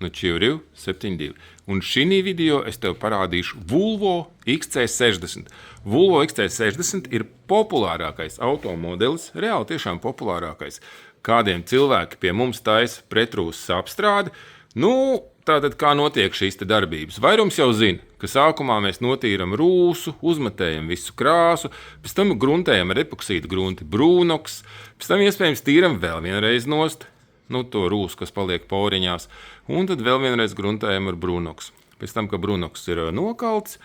no Čievriv 72. Un šī video es tev parādīšu Volvo XC60. Volvo XC60 ir populārākais automodelis, reāli tiešām populārākais. Kādiem cilvēki pie mums taisa pretrūsas apstrādi, nu, tātad kā notiek šīs te darbības? Vairums jau zina, ka sākumā mēs notīram rūsu, uzmetējam visu krāsu, pēc tam gruntējam ar epoksīdu grunti brūnoks, pēc tam iespējams tīram vēl vienreiz nost, nu, to rūsu, kas paliek poriņās, un tad vēl vienreiz gruntējam ar brūnoks. Pēc tam, ka brūnoks ir nokalts,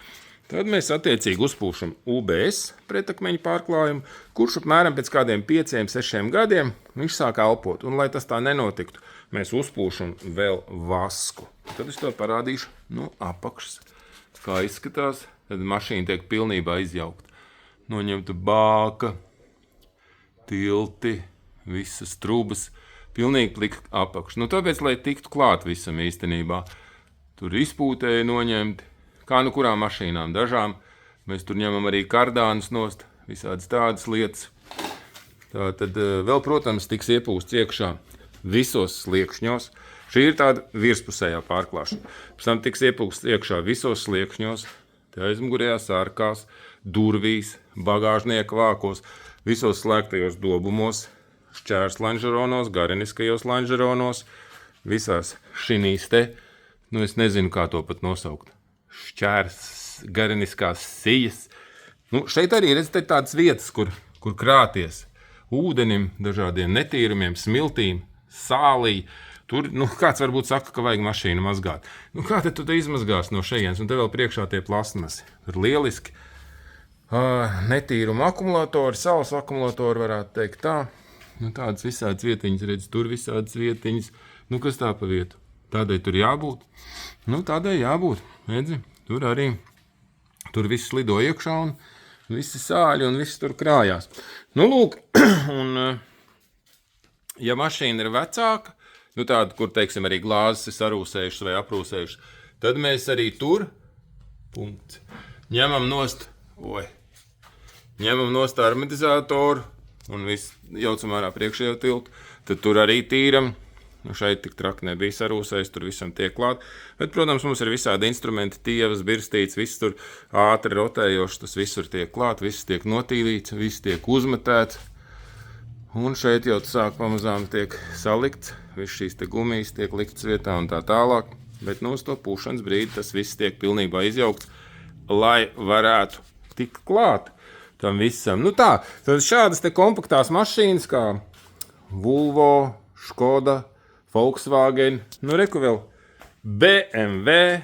tad mēs attiecīgi uzpūšam UBS pretakmeņu pārklājumu, kurš apmēram pēc kādiem 5-6 gadiem viņš sāk elpot. Un, lai tas tā nenotiktu, mēs uzpūšam vēl vasku. Tad es to parādīšu no apakšas. Kā izskatās, tad mašīna tiek pilnībā izjaukta. Noņemta bāka, tilti, visas trubas, pilnīgi plika apakša. Nu, tāpēc, lai tiktu klāt visam īstenībā, tur izpūtēji noņemti, kā nu kurām mašīnām dažām. Mēs tur ņemam arī kardānus nost, visādas tādas lietas. Tad vēl, protams, tiks iepūsts iekšā visos sliekšņos. Šī ir tāda virspusējā pārklāšana. Pēc tam tiks iepūsts iekšā visos sliekšņos, aizmugurējās ārkās, durvīs, bagāžnieka vākos, visos slēgtajos dobumos, šķērs lanžeronos, gariniskajos lanžeronos, visās šinīs te, nu es nezinu, kā to pat nosaukt. Šķērs, gariniskās sijas. Nu, šeit arī redz tādas vietas, kur krāties ūdenim, dažādiem netīrumiem, smiltīm, sālī. Tur, nu, kāds varbūt saka, ka vajag mašīnu mazgāt. Nu, kā tad tu te izmazgās no šejienes? Un te vēl priekšā tie plasmasi. Tur lieliski. Netīruma akumulatori, saules akumulatori varētu teikt tā. Nu, tādas visādas vietiņas, redz, tur visādas vietiņas. Nu, kas tā pa vietu? Tādai tur jābūt. Nu, tādai jābūt. Redzi, tur arī, tur viss lido iekšā un visi sāļi un viss tur krājās. Nu, lūk, un ja mašīna ir vecāka, nu tāda, kur, teiksim, arī glāzes ir sarūsējušas vai aprūsējušas, tad mēs arī tur, punkts, ņemam nost armatizatoru un viss jaucam ārā priekšējo tiltu, tad tur arī tīram. Nu, šeit tik traki nebija sarūsējis, tur visam tiek klāt. Bet, protams, mums ir visādi instrumenti, tievas, birstīts, viss tur ātri rotējoši, tas visur tiek klāt, viss tiek notīlīts, viss tiek uzmetēts. Un šeit jau sāk pamazām tiek salikts, viss šīs te gumijas tiek liktas vietā un tā tālāk. Bet, nu, uz to pūšanas brīdi tas viss tiek pilnībā izjaukts, lai varētu tikt klāt tam visam. Nu tā, tad šādas te kompaktās mašīnas kā Volvo, Škoda, Volkswagen, nu reku vēl BMW,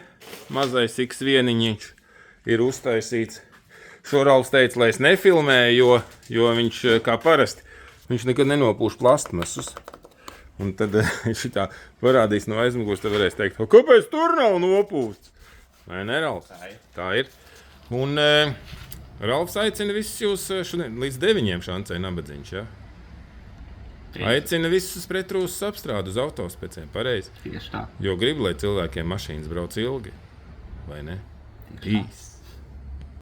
mazais X1 ir uztaisīts. Šo Ralfs teica, lai es nefilmēju, jo viņš kā parasti, viņš nekad nenopūš plastmasus. Un tad šitā parādīs no aizmugurs, tad varēs teikt, kāpēc tur nav nopūsts? Vai ne, Ralfs? Tā ir. Un Ralfs aicina visus jūs šodien līdz 9 šancē nabadziņš, ja? Aicina visus pretrūsas apstrādi uz autospeciem, pareizi. Tieši tā. Jo grib, lai cilvēkiem mašīnas brauc ilgi, vai ne? Īs.